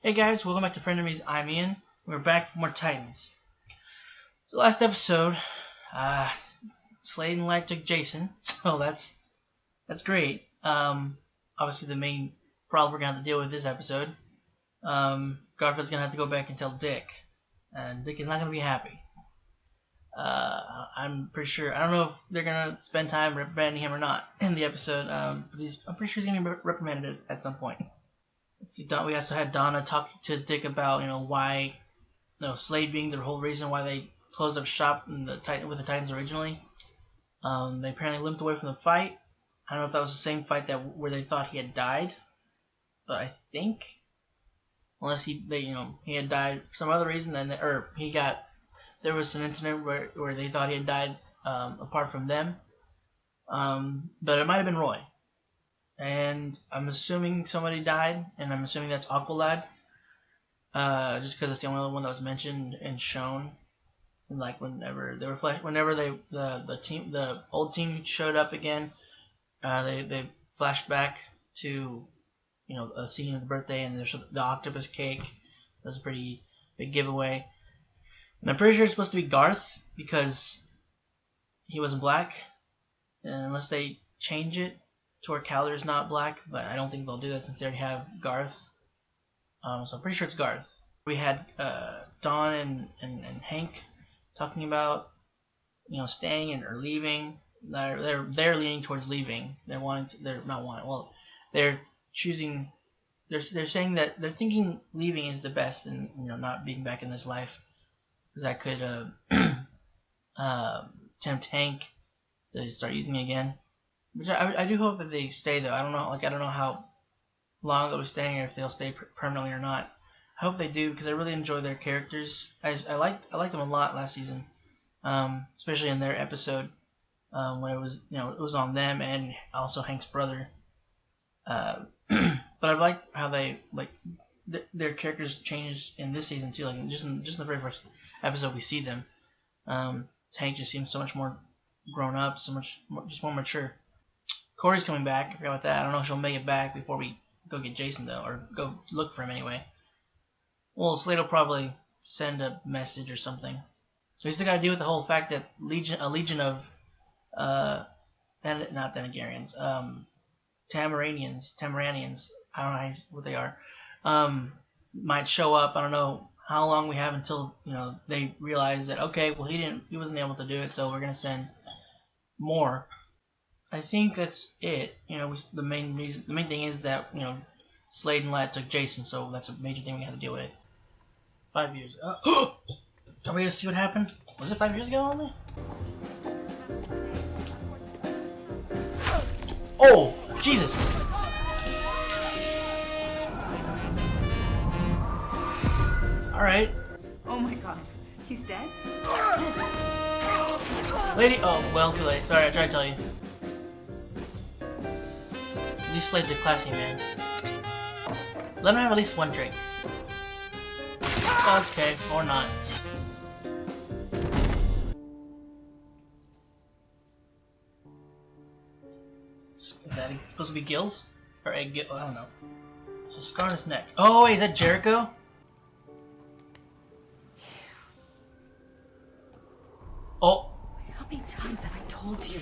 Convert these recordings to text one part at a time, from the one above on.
Hey guys, welcome back to Friend Enemies. I'm Ian. We're back for more Titans. The last episode, Slade and Light took Jason, so that's great. Obviously the main problem we're gonna have to deal with this episode. Garth's gonna have to go back and tell Dick, and Dick is not gonna be happy. I'm pretty sure. I don't know if they're gonna spend time reprimanding him or not in the episode. But I'm pretty sure he's gonna be reprimanded at some point. Let's see. We also had Donna talking to Dick about why, Slade being the whole reason why they closed up shop in with the Titans originally. They apparently limped away from the fight. I don't know if that was the same fight where they thought he had died, but I think unless he had died for some other reason, then there was an incident where they thought he had died apart from them. But it might have been Roy. And I'm assuming somebody died, and I'm assuming that's Aqualad. Just because it's the only one that was mentioned and shown. And like whenever the old team showed up again, they flashed back to a scene of the birthday, and there's the octopus cake. That was a pretty big giveaway. And I'm pretty sure it's supposed to be Garth because he wasn't black, unless they change it to where Calder's not black, but I don't think they'll do that since they already have Garth. So I'm pretty sure it's Garth. We had Dawn and Hank talking about staying or leaving. They're leaning towards leaving. They're choosing. They're saying that they're thinking leaving is the best, and not being back in this life, because that could tempt Hank to start using it again. Which I do hope that they stay though. I don't know how long they'll be staying, or if they'll stay permanently or not. I hope they do, because I really enjoy their characters. I liked them a lot last season, especially in their episode when it was on them and also Hank's brother. But I liked how they their characters changed in this season too. Like just in the very first episode we see them. Hank just seems so much more grown up, just more mature. Corey's coming back. I forgot about that. I don't know if she'll make it back before we go get Jason though, or go look for him anyway. Well, Slade will probably send a message or something. So we still got to deal with the whole fact that a legion of not Thanagarians, Tamaranians, I don't know what they are, might show up. I don't know how long we have until they realize that okay, well he wasn't able to do it, so we're gonna send more. I think that's it. The main thing is that Slade and Lad took Jason, so that's a major thing we have to deal with. 5 years. Are we gonna see what happened? Was it 5 years ago only? Oh, Jesus! All right. Oh my God, he's dead? Lady. Oh, well, too late. Sorry, I tried to tell you. At least Slade's a classy man. Let him have at least one drink. Okay, or not. Is that supposed to be gills? Or a gill? I don't know. It's a scar on his neck. Oh, wait, is that Jericho? Oh. How many times have I told you?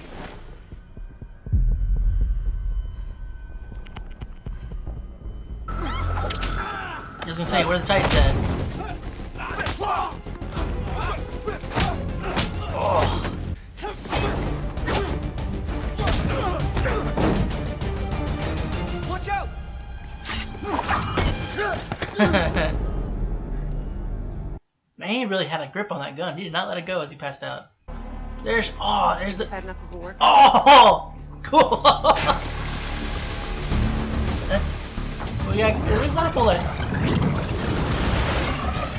I was gonna say, where the Titans at? Oh. Watch out! Man, he really had a grip on that gun. He did not let it go as he passed out. There's the. Had enough of a workout. Oh, cool. We got at least not a bullet.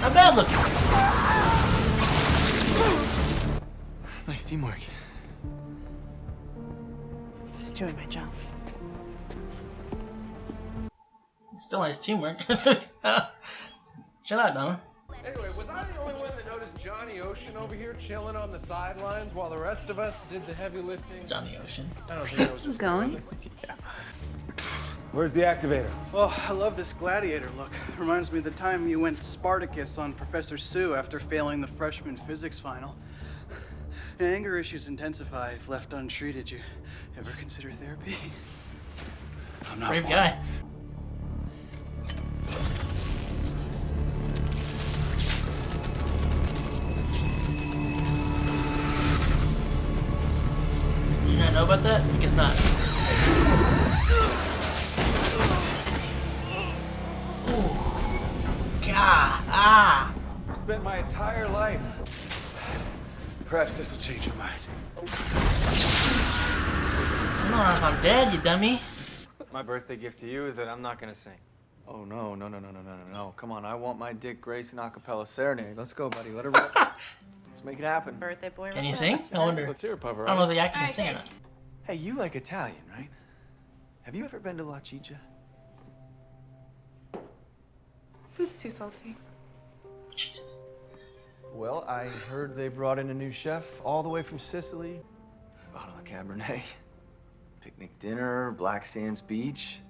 Not bad looking. Nice teamwork. Just doing my job. Still nice teamwork. Chill out, Donna. Anyway, was I the only one that noticed Johnny Ocean over here chilling on the sidelines while the rest of us did the heavy lifting? Johnny Ocean. I don't think it was Who's going? Yeah. Where's the activator? Well, I love this gladiator look. Reminds me of the time you went Spartacus on Professor Sue after failing the freshman physics final. Anger issues intensify if left untreated. You ever consider therapy? I'm not Brave one. guy. Did you not know about that? I guess not. Ooh. Gah. Ah. I've spent my entire life. Perhaps this will change your mind. I don't know if I'm dead, you dummy. My birthday gift to you is that I'm not gonna sing. Oh, no. Come on, I want my Dick Grayson a cappella serenade. Let's go, buddy. Let her rip. Let's make it happen. Birthday boy. Can you sing? I wonder. Let's hear it, Pavarotti. I don't know if the actor can sing or not. Hey, you like Italian, right? Have you ever been to La Ciccia? Food's too salty. Jesus. Well, I heard they brought in a new chef all the way from Sicily. Bottle of Cabernet. Picnic dinner, Black Sands Beach.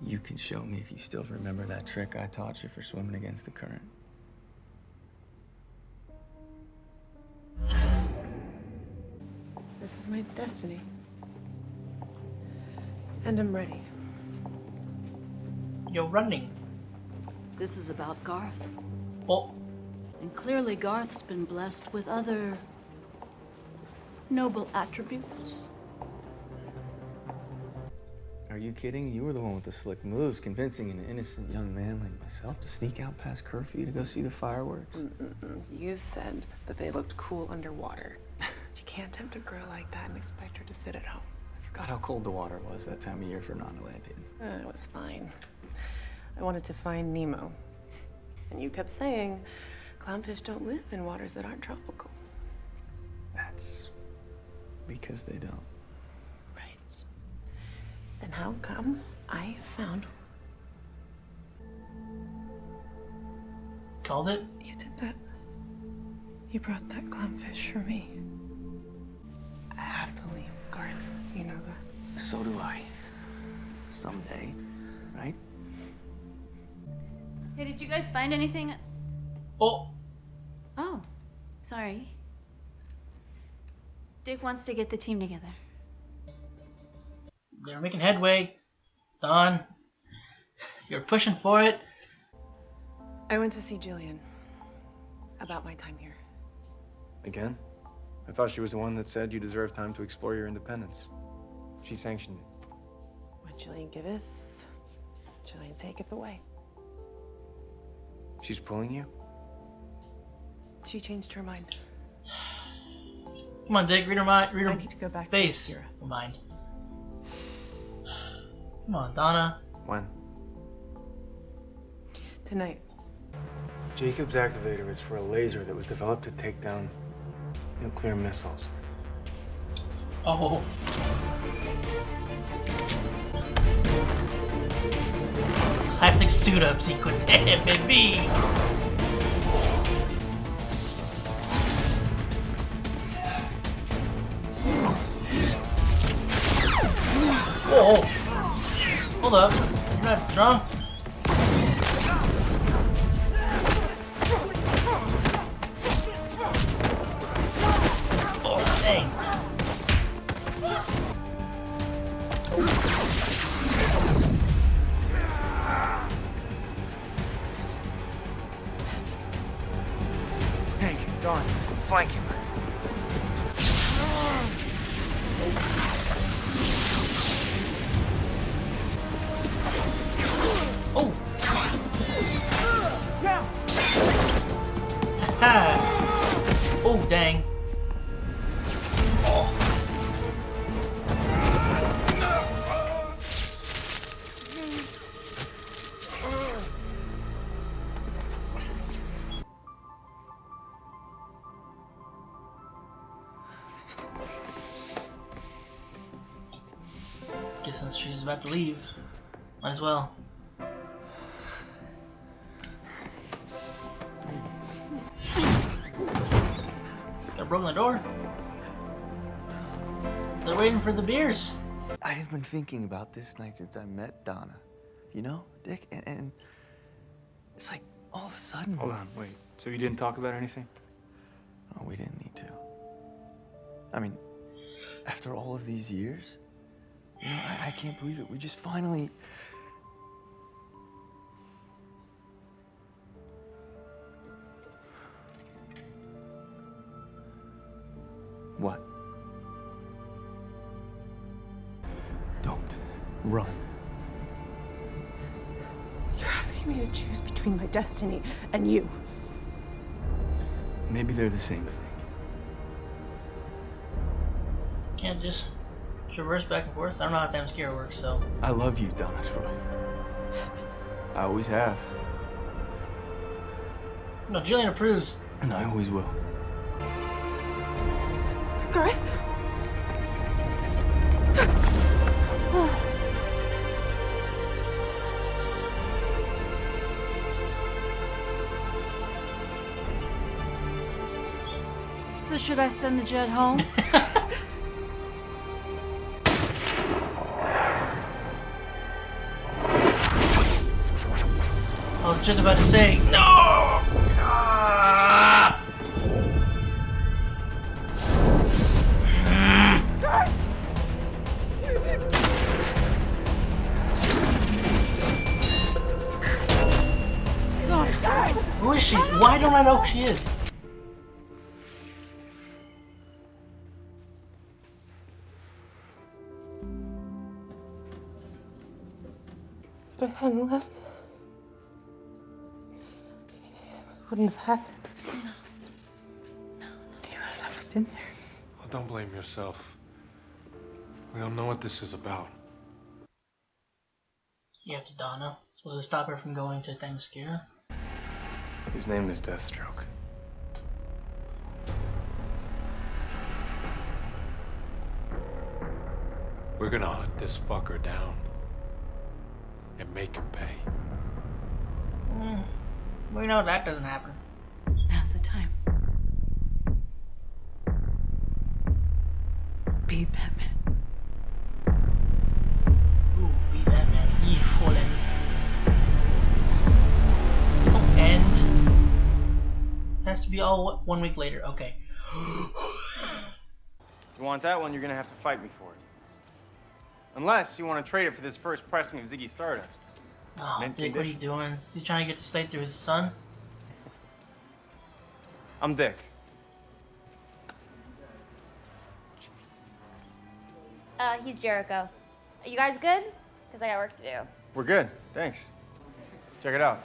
You can show me if you still remember that trick I taught you for swimming against the current. This is my destiny. And I'm ready. You're running. This is about Garth. Oh, And clearly Garth's been blessed with other noble attributes. Are you kidding? You were the one with the slick moves, convincing an innocent young man like myself to sneak out past curfew to go see the fireworks. You said that they looked cool underwater. You can't tempt a girl like that and expect her to sit at home. I forgot how cold the water was that time of year for non-Atlanteans. It was fine. I wanted to find Nemo. And you kept saying clownfish don't live in waters that aren't tropical. That's because they don't. Right. Then how come I found called it? you did that? You brought that clownfish for me. I have to leave, Garth. You know that. So do I. Someday, right? Hey, did you guys find anything? Oh, Oh, sorry. Dick wants to get the team together. they're making headway. Don, you're pushing for it. I went to see Jillian about my time here. Again? I thought she was the one that said you deserve time to explore your independence. She sanctioned it. What Jillian giveth, Jillian taketh away. She's pulling you? She changed her mind. Come on, Dick, read her mind. Read I her need to go back to face. Kira. Mind. Come on, Donna. When? Tonight. Jacob's activator is for a laser that was developed to take down nuclear missiles. Oh. Classic suit up sequence. Hey, baby. Whoa. Hold up. You're not strong. Oh, dang. Hank, Dawn, flank him. Oh! Ha! Oh, dang. Oh. Guess since she's about to leave, might as well. Got broken the door. They're waiting for the beers. I have been thinking about this night since I met Donna. You know, Dick? And it's like all of a sudden... Hold on, wait. So you didn't talk about anything? Oh, we didn't need to. I mean, after all of these years, you know, I can't believe it. We just finally... What? Don't run. You're asking me to choose between my destiny and you. Maybe they're the same thing. Can't just traverse back and forth. I don't know how damn scare works, so. I love you, Donna Troy. I always have. No, Jillian approves. And I always will. Garth? So should I send the jet home? I was just about to say, no! Ah! Who is she? Why don't I know who she is? If I hadn't left, it wouldn't have happened. No. You would have never been there. Well, don't blame yourself. We don't know what this is about. Yeah, to Donna. Supposed to stop her from going to Thanksgiving. His name is Deathstroke. We're gonna hunt this fucker down and make him pay. We know that doesn't happen. Now's the time. Be Batman. Ooh, be Batman. Fallen. And it has to be all 1 week later. Okay. If you want that one, you're gonna have to fight me for it. Unless you want to trade it for this first pressing of Ziggy Stardust. Oh, Mint Dick, what are you condition. doing? You trying to get to Slade through his son? I'm Dick. He's Jericho. Are you guys good? Because I got work to do. We're good, thanks. Check it out.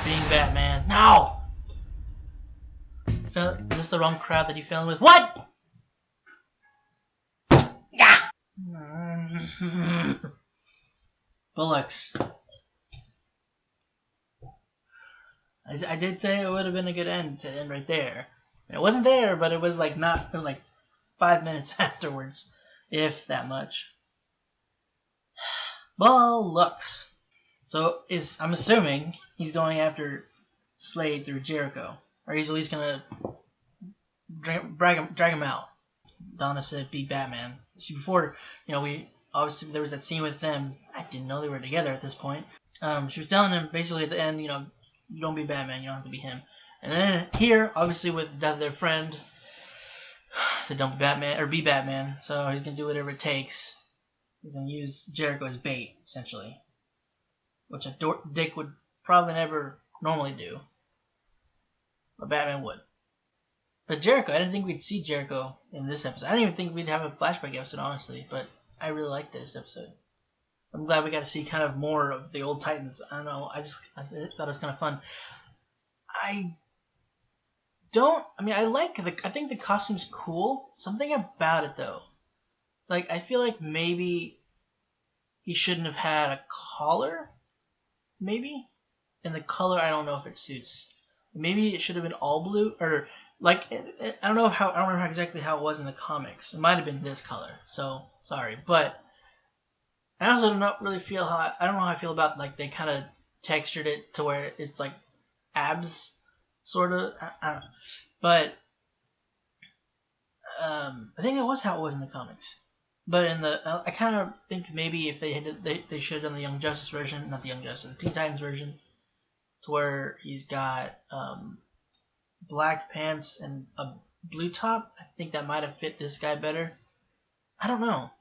Being Batman. No! Is this the wrong crowd that he fell in with? What? Yeah! Bullocks. I did say it would have been a good end to end right there. It wasn't there, but it was like not. It was like 5 minutes afterwards, if that much. Bullocks. So I'm assuming he's going after Slade through Jericho, or he's at least gonna drag him out. Donna said, "Be Batman." Before, we obviously there was that scene with them. I didn't know they were together at this point. She was telling him basically at the end, you don't be Batman, you don't have to be him. And then here, obviously with the death of their friend, said, "Don't be Batman or be Batman." So he's gonna do whatever it takes. He's gonna use Jericho as bait, essentially. Which a Dick would probably never normally do. But Batman would. But Jericho, I didn't think we'd see Jericho in this episode. I didn't even think we'd have a flashback episode, honestly. But I really liked this episode. I'm glad we got to see kind of more of the old Titans. I don't know. I thought it was kind of fun. I think the costume's cool. Something about it, though. Like, I feel like maybe he shouldn't have had a collar. Maybe? And the color, I don't know if it suits. Maybe it should have been all blue, or like I don't remember exactly how it was in the comics. It might have been this color. So sorry, but I also don't really feel I don't know how I feel about like they kind of textured it to where it's like abs. sort of. I don't know. But I think that was how it was in the comics. But in the, I kind of think maybe if they should have done the Young Justice version, not the Young Justice, the Teen Titans version, to where he's got black pants and a blue top. I think that might have fit this guy better. I don't know.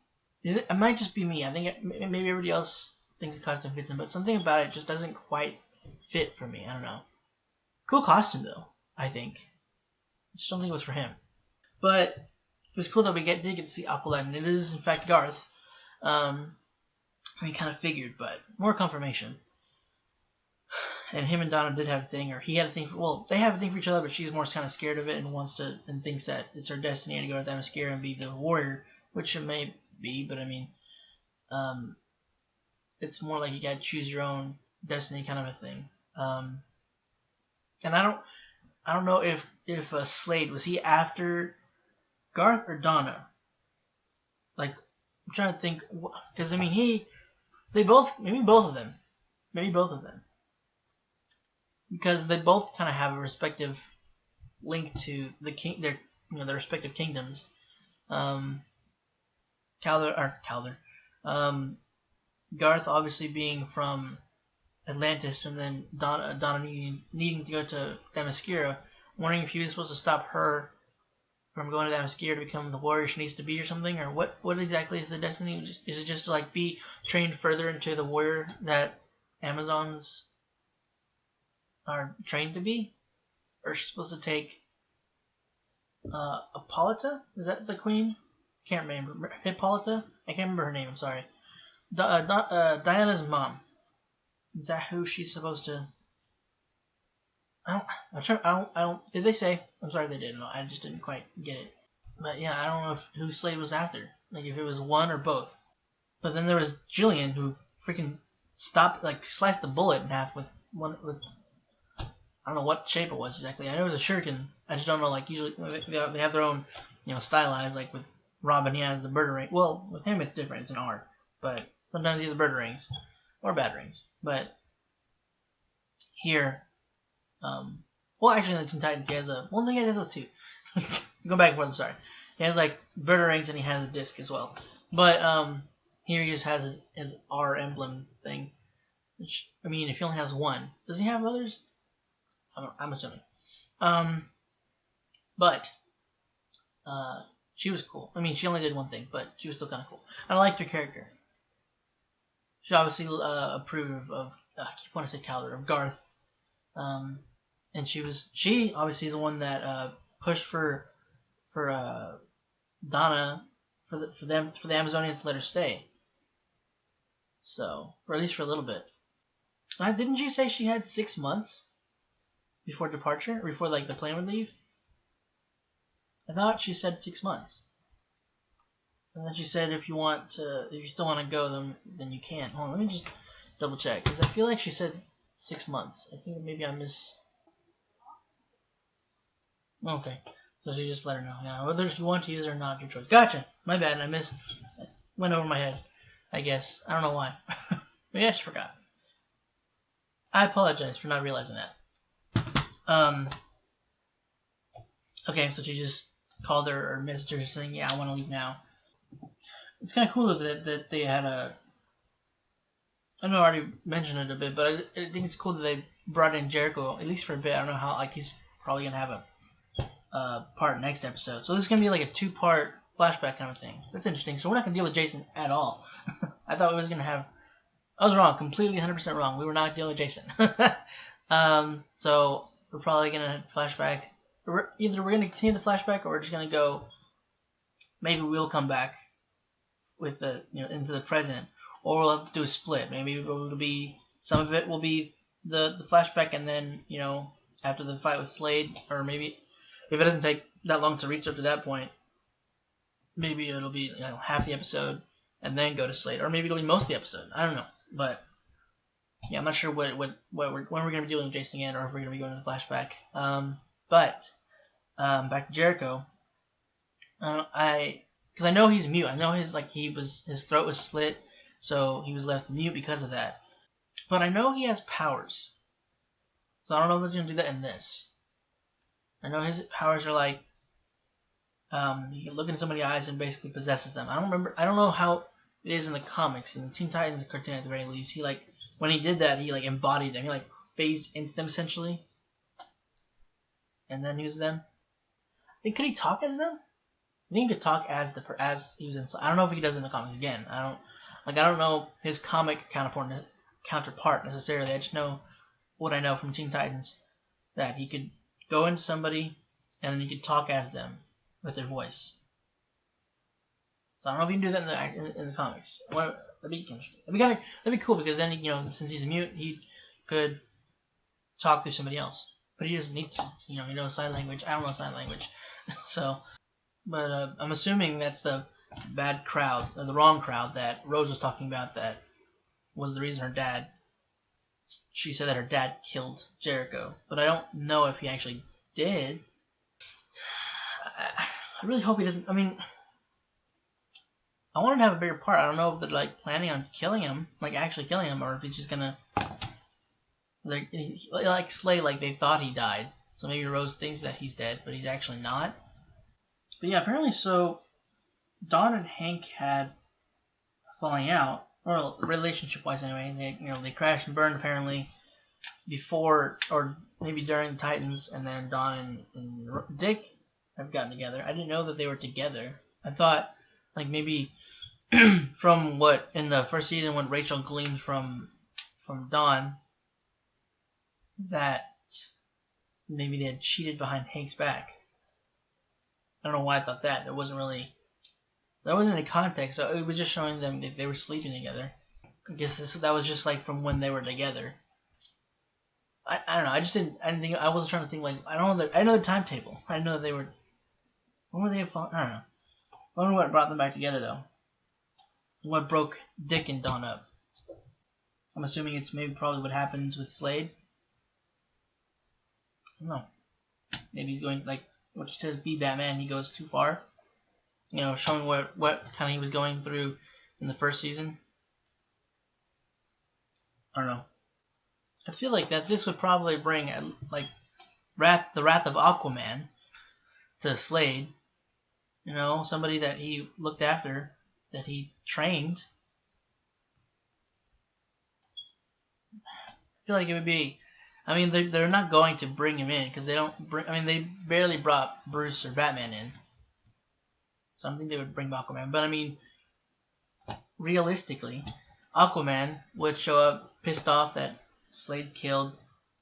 It might just be me. I think maybe everybody else thinks the costume fits him, but something about it just doesn't quite fit for me. I don't know. Cool costume though, I think. I just don't think it was for him. But it was cool that we did get to see Aqualad, and it is in fact Garth. We kind of figured, but more confirmation. And him and Donna did have a thing, or he had a thing. Well, they have a thing for each other, but she's more kind of scared of it and wants to, and thinks that it's her destiny to go to Themyscira and be the warrior, which it may be, but I mean, it's more like you gotta choose your own destiny kind of a thing. And I don't know if Slade, was he after Garth or Donna? Like, I'm trying to think, because I mean maybe both of them, because they both kind of have a respective link to their respective kingdoms. Garth obviously being from Atlantis, and then Donna needing to go to Themyscira, wondering if he was supposed to stop her from going to Themyscira to become the warrior she needs to be or something, or what exactly is the destiny? Is it just to like be trained further into the warrior that Amazons are trained to be? Or is she supposed to take Hippolyta? Is that the queen? Can't remember. Hippolyta? I can't remember her name, I'm sorry. Diana's mom. Is that who she's supposed to? I don't. Did they say? I'm sorry, they didn't. I just didn't quite get it. But yeah, I don't know who Slade was after. Like if it was one or both. But then there was Jillian who freaking sliced the bullet in half with I don't know what shape it was exactly. I know it was a shuriken. I just don't know. Like usually they have their own, stylized. Like with Robin, he has the Bird-a-Ring. Well, with him it's different. It's an R. But sometimes he has Bird-a-Rings or Batarangs. But here, well, actually, in the Teen Titans, he has a. Well, no, he has those two. Go back and forth. I'm sorry. He has like Bird-a-Rings and he has a disc as well. But here he just has his R emblem thing. Which, I mean, if he only has one, does he have others? I'm assuming. But she was cool. I mean, she only did one thing, but she was still kind of cool. I liked her character. She obviously approved of I keep wanting to say Calder, of Garth. And she obviously is the one that pushed for Donna for the Amazonians to let her stay. So, or at least for a little bit. Didn't she say she had 6 months before departure, or before like the plane would leave? I thought she said 6 months. And then she said if you still want to go, then you can. Hold on, let me just double check, because I feel like she said 6 months. I think maybe I miss. Okay, so she just let her know. Yeah, whether you want to use it or not, your choice. Gotcha. My bad. Went over my head. I guess I don't know why. Maybe I just forgot. I apologize for not realizing that. Okay, so she just called her or messaged her saying, "Yeah, I want to leave now." It's kind of cool that they had a. I know I already mentioned it a bit, but I think it's cool that they brought in Jericho, at least for a bit. I don't know how. Like he's probably gonna have a part next episode. So this is gonna be like a 2-part flashback kind of thing. So it's interesting. So we're not gonna deal with Jason at all. I thought we was gonna have. I was wrong, completely 100% wrong. We were not dealing with Jason. So we're probably gonna flashback. Either we're gonna continue the flashback, or we're just gonna go. Maybe we'll come back with the into the present, or we'll have to do a split. Maybe it'll be some of it will be the flashback, and then after the fight with Slade, or maybe if it doesn't take that long to reach up to that point, maybe it'll be half the episode and then go to Slade, or maybe it'll be most of the episode. I don't know, but yeah, I'm not sure when we're gonna be dealing with Jason again, or if we're gonna be going to the flashback. But back to Jericho. Because I know he's mute. I know his throat was slit, so he was left mute because of that. But I know he has powers, so I don't know if he's gonna do that in this. I know his powers are like he can look into somebody's eyes and basically possesses them. I don't know how it is in the comics. In Teen Titans cartoon at the very least, he like when he did that, he like embodied them. He like phased into them essentially, and then used them. Could he talk as them? I think he could talk as he was inside. I don't know if he does in the comics again. I don't know his comic counterpart necessarily. I just know what I know from Teen Titans, that he could go into somebody and then he could talk as them with their voice. So I don't know if he can do that in the comics. That'd be cool because then since he's a mutant, he could talk to somebody else. But he doesn't need to. He knows sign language. I don't know sign language, so. But I'm assuming that's the bad crowd, or the wrong crowd that Rose was talking about. That was the reason she said that her dad killed Jericho. But I don't know if he actually did. I really hope he doesn't. I mean, I want him to have a bigger part. I don't know if they're like planning on killing him, like actually killing him, or if he's just gonna like Slade, like they thought he died. So maybe Rose thinks that he's dead, but he's actually not. But yeah, apparently so. Don and Hank had falling out, or relationship-wise anyway. They crashed and burned apparently before, or maybe during the Titans, and then Don and Dick have gotten together. I didn't know that they were together. I thought like maybe from what in the first season when Rachel gleaned from Don that maybe they had cheated behind Hank's back. I don't know why I thought that. There wasn't any context, so it was just showing them that they were sleeping together. I guess that was just like from when they were together. I don't know. I didn't think. I wasn't trying to think like I know the timetable. I know they were. When were they? I don't know. I wonder what brought them back together though. What broke Dick and Don up? I'm assuming it's maybe probably what happens with Slade. I don't know. Maybe he's going like what he says. Be Batman. He goes too far. Showing what kind of he was going through in the first season. I don't know. I feel like that this would probably bring the wrath of Aquaman to Slade. Somebody that he looked after, that he trained. I feel like it would be. I mean, they're not going to bring him in because they don't bring. I mean, they barely brought Bruce or Batman in. So I don't think they would bring Aquaman. But I mean, realistically, Aquaman would show up pissed off that Slade killed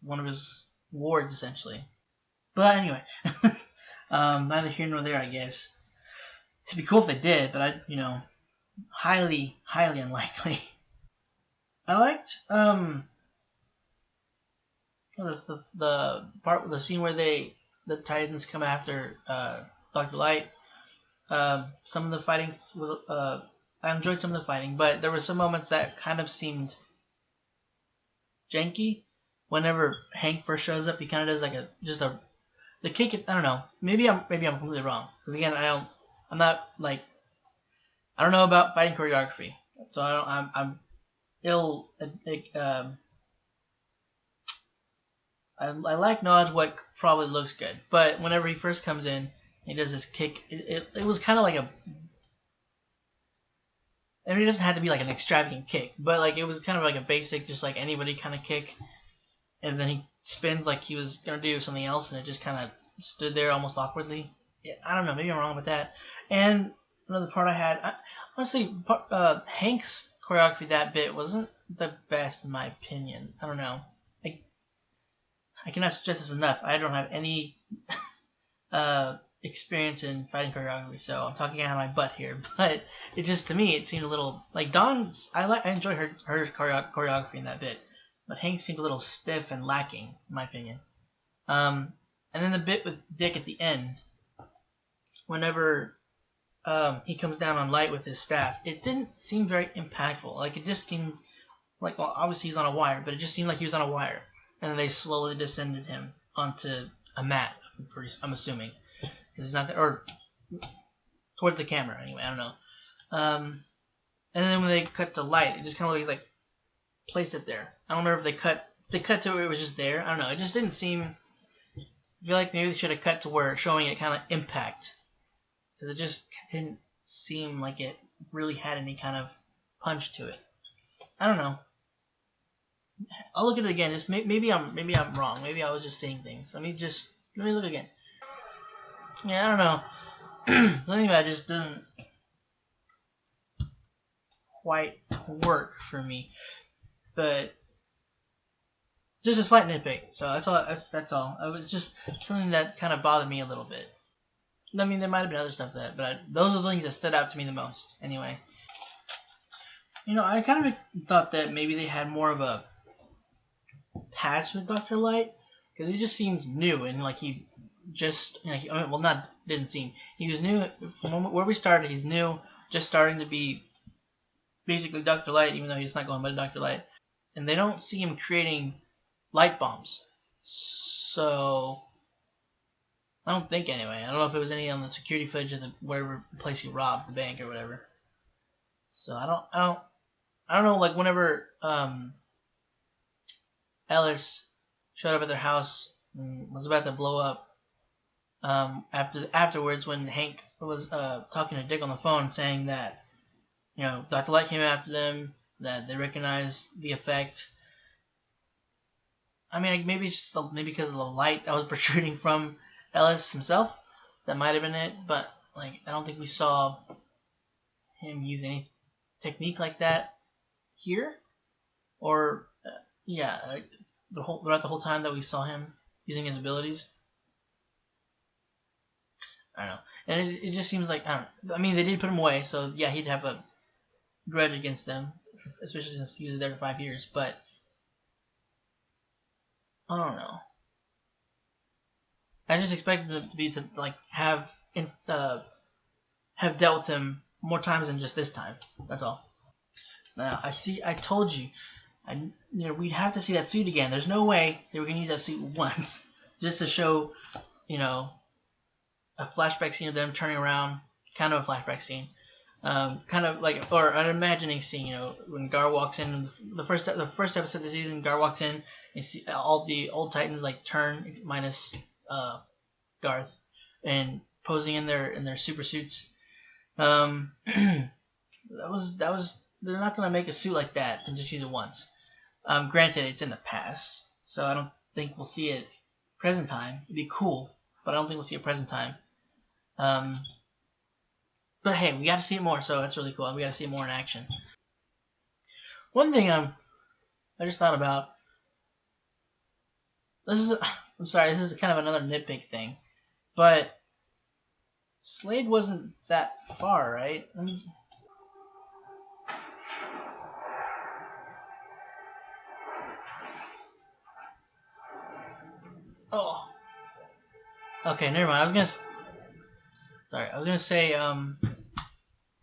one of his wards, essentially. But anyway, neither here nor there, I guess. It'd be cool if they did, but highly, highly unlikely. I liked the scene where the Titans come after Dr. Light. Some of the fighting I enjoyed some of the fighting, but there were some moments that kind of seemed janky. Whenever Hank first shows up, he kind of does the kick. I don't know. Maybe I'm completely wrong because again, I don't know about fighting choreography, so I'm ill. I like nods what probably looks good, but whenever he first comes in, he does his kick. It was kind of like I mean, it doesn't have to be like an extravagant kick, but like it was kind of like a basic, just like anybody kind of kick. And then he spins like he was gonna do something else, and it just kind of stood there almost awkwardly. Yeah, I don't know, maybe I'm wrong with that. And another part I had, honestly, Hank's choreography that bit wasn't the best in my opinion. I don't know. I cannot stress this enough. I don't have any experience in fighting choreography, so I'm talking out of my butt here. But it just, to me, it seemed a little like Dawn's. I enjoy her choreography in that bit, but Hank seemed a little stiff and lacking, in my opinion. And then the bit with Dick at the end, whenever he comes down on Light with his staff, it didn't seem very impactful. Like it just seemed like, well, obviously he's on a wire, but it just seemed like he was on a wire, and then they slowly descended him onto a mat. I'm assuming. Because it's not there, or towards the camera anyway. I don't know. And then when they cut to Light, it just kind of looks like placed it there. I don't remember if they cut to where it was just there. I don't know. It just didn't seem I feel like maybe they should have cut to where showing it kind of impact, because it just didn't seem like it really had any kind of punch to it. I don't know. I'll look at it again. Just maybe I'm wrong. Maybe I was just seeing things. Let me look again. Yeah, I don't know. Something about it just doesn't quite work for me. But just a slight nitpick. So that's all. That's all. It was just something that kind of bothered me a little bit. I mean, there might have been other stuff but those are the things that stood out to me the most. Anyway, I kind of thought that maybe they had more of a past with Dr. Light, because he just seems new, and like he just didn't seem, he was new from where we started. He's new, just starting to be basically Dr. Light, even though he's not going by Dr. Light. And they don't see him creating light bombs, so I don't think, anyway. I don't know if it was any on the security footage of whatever place he robbed, the bank or whatever. So I don't know. Like whenever Ellis showed up at their house and was about to blow up. Afterwards, when Hank was talking to Dick on the phone, saying that Dr. Light came after them, that they recognized the effect. I mean, like, maybe it's just maybe because of the light that was protruding from Ellis himself, that might have been it. But like, I don't think we saw him use any technique like that here, or throughout the whole time that we saw him using his abilities. I don't know, and it just seems like, I don't know. I mean, they did put him away, so yeah, he'd have a grudge against them, especially since he was there for 5 years. But I don't know. I just expected them to like have dealt with him more times than just this time. That's all. Now I told you, we'd have to see that suit again. There's no way they were gonna use that suit once just to show, a flashback scene of them turning around, kind of a flashback scene, kind of like, or an imagining scene. When Gar walks in, the first episode of the season, Gar walks in and see all the old Titans like turn, minus Garth, and posing in their super suits. That was they're not gonna make a suit like that and just use it once. Granted, it's in the past, so I don't think we'll see it present time. It'd be cool, but I don't think we'll see it present time. But hey, we got to see it more, so that's really cool. We got to see it more in action. One thing I just thought about. I'm sorry, this is kind of another nitpick thing, but Slade wasn't that far, right? Oh. Okay, never mind. I was gonna say,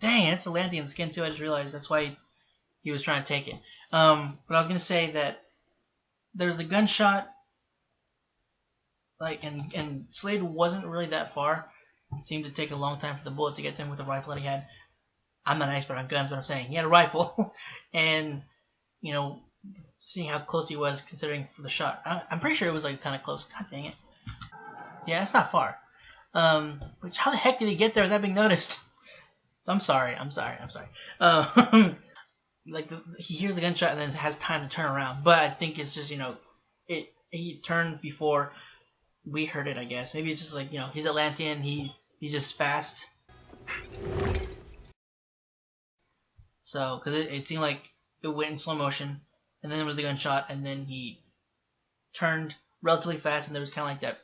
dang, it's Atlantean skin too. I just realized that's why he was trying to take it. But I was gonna say that there's the gunshot, like, and Slade wasn't really that far. It seemed to take a long time for the bullet to get to him with the rifle that he had. I'm not an expert on guns, but I'm saying he had a rifle, and seeing how close he was, considering for the shot, I'm pretty sure it was like kind of close. God dang it! Yeah, it's not far. Which, how the heck did he get there without being noticed? So I'm sorry. Like, he hears the gunshot and then has time to turn around, but I think it's just he turned before we heard it. I guess maybe it's just like he's Atlantean. He's just fast. So because it seemed like it went in slow motion, and then there was the gunshot, and then he turned relatively fast, and there was kind of like that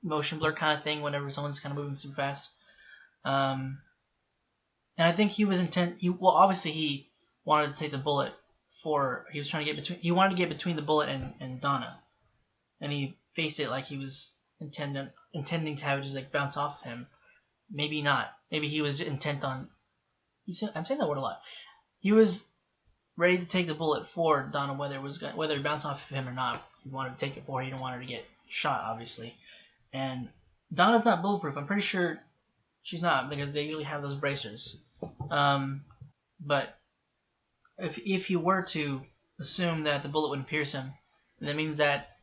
motion blur kind of thing whenever someone's kind of moving super fast. And I think he was obviously he wanted to take the bullet he was trying to get between. He wanted to get between the bullet and Donna, and he faced it like he was intending to have it just like bounce off of him. Maybe not. Maybe he was intent on. I'm saying that word a lot. He was ready to take the bullet for Donna, whether it bounced off of him or not. He wanted to take it for her. He didn't want her to get shot, obviously. And Donna's not bulletproof. I'm pretty sure she's not, because they usually have those bracers. But if he were to assume that the bullet wouldn't pierce him, that means that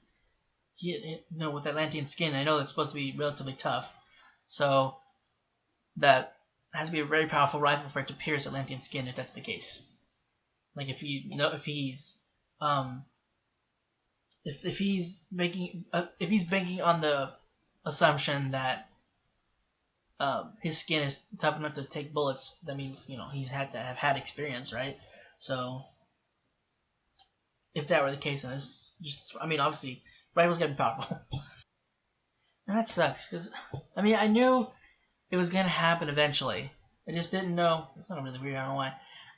with Atlantean skin. I know it's supposed to be relatively tough, so that has to be a very powerful rifle for it to pierce Atlantean skin if that's the case. Like if he's banking on the assumption that his skin is tough enough to take bullets, that means he's had to have had experience, right? So if that were the case, then it's just obviously rifles gotta be powerful, and that sucks because I knew it was gonna happen eventually. I just didn't know. It's not really weird. I don't know why.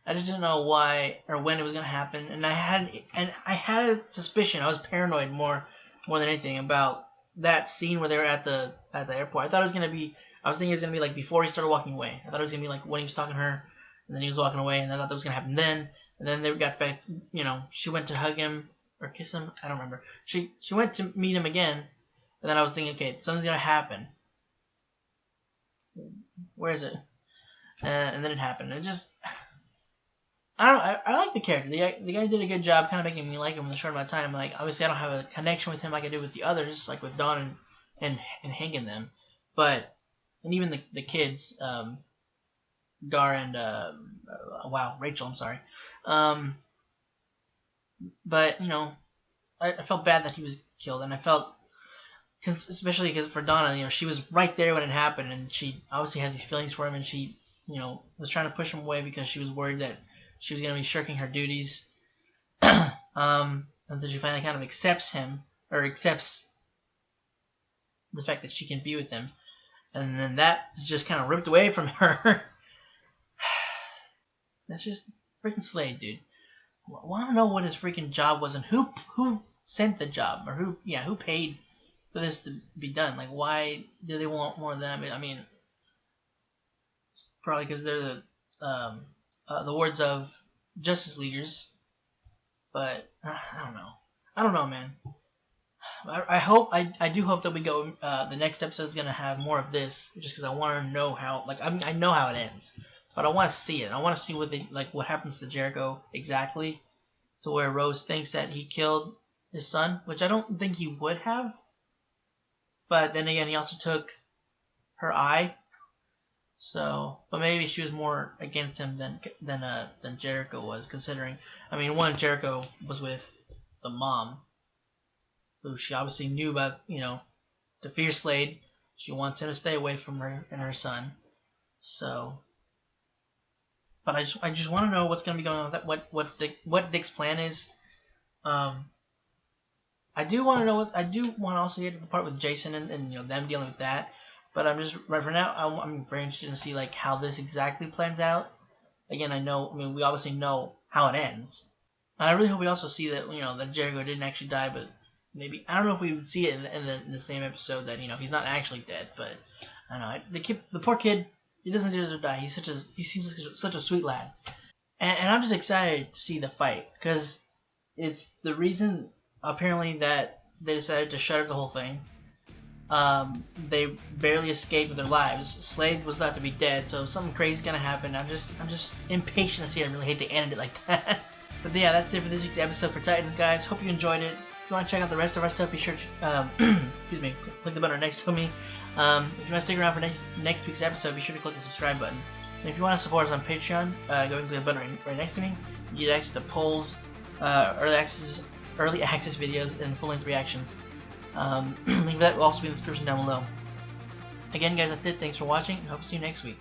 I just didn't know why or when it was gonna happen, and I had a suspicion. I was paranoid more than anything about that scene where they were at the airport. I was thinking it was gonna be like before he started walking away. I thought it was gonna be like when he was talking to her, and then he was walking away, and I thought that was gonna happen then. And then they got back. She went to hug him or kiss him. I don't remember. She went to meet him again, and then I was thinking, okay, something's gonna happen. Where is it? And then it happened. It just, I don't know. I like the character. The guy did a good job kind of making me like him in a short amount of time. Like, obviously I don't have a connection with him like I do with the others, like with Dawn and Hank and them. But, and even the kids, Gar and, Rachel, I'm sorry. But, I felt bad that he was killed, and I felt, especially because for Donna, she was right there when it happened, and she obviously has these feelings for him, and she, was trying to push him away because she was worried that she was going to be shirking her duties. And then she finally kind of accepts him, or accepts the fact that she can be with him, and then that is just kind of ripped away from her. That's just freaking Slade, dude. I want to know what his freaking job was and who sent the job, or who paid for this to be done. Like, why do they want more of them? It's probably because they're the wards of Justice Leaguers. But I don't know, man. I do hope that we go. The next episode is gonna have more of this, just because I want to know how. Like, I know how it ends, but I want to see it. I want to see what happens to Jericho exactly, to where Rose thinks that he killed his son, which I don't think he would have. But then again, he also took her eye. So, but maybe she was more against him than Jericho was, considering. Jericho was with the mom, who she obviously knew about, to fear Slade. She wants him to stay away from her and her son. So, but I just want to know what's going to be going on with that. What Dick's plan is. I do want to know I do want to also get to the part with Jason and them dealing with that. But I'm just right for now. I'm very interested to see how this exactly plans out. Again, we obviously know how it ends. And I really hope we also see that that Jericho didn't actually die, but maybe I don't know if we would see it in the same episode that he's not actually dead. But I don't know. The poor kid, he doesn't deserve to die. He seems like such a sweet lad. And I'm just excited to see the fight, because it's the reason apparently that they decided to shutter the whole thing. They barely escaped with their lives. Slade was thought to be dead, so something crazy is gonna happen. I'm just impatient to see it. I really hate to end it like that. But yeah, that's it for this week's episode for Titans, guys. Hope you enjoyed it. If you want to check out the rest of our stuff, be sure to excuse me, click the button next to me. If you want to stick around for next week's episode, be sure to click the subscribe button. And if you want to support us on Patreon, go ahead and click the button right next to me. You get access to polls, early access videos, and full-length reactions. Link for that will also be in the description down below. Again, guys, that's it. Thanks for watching, and hope to see you next week.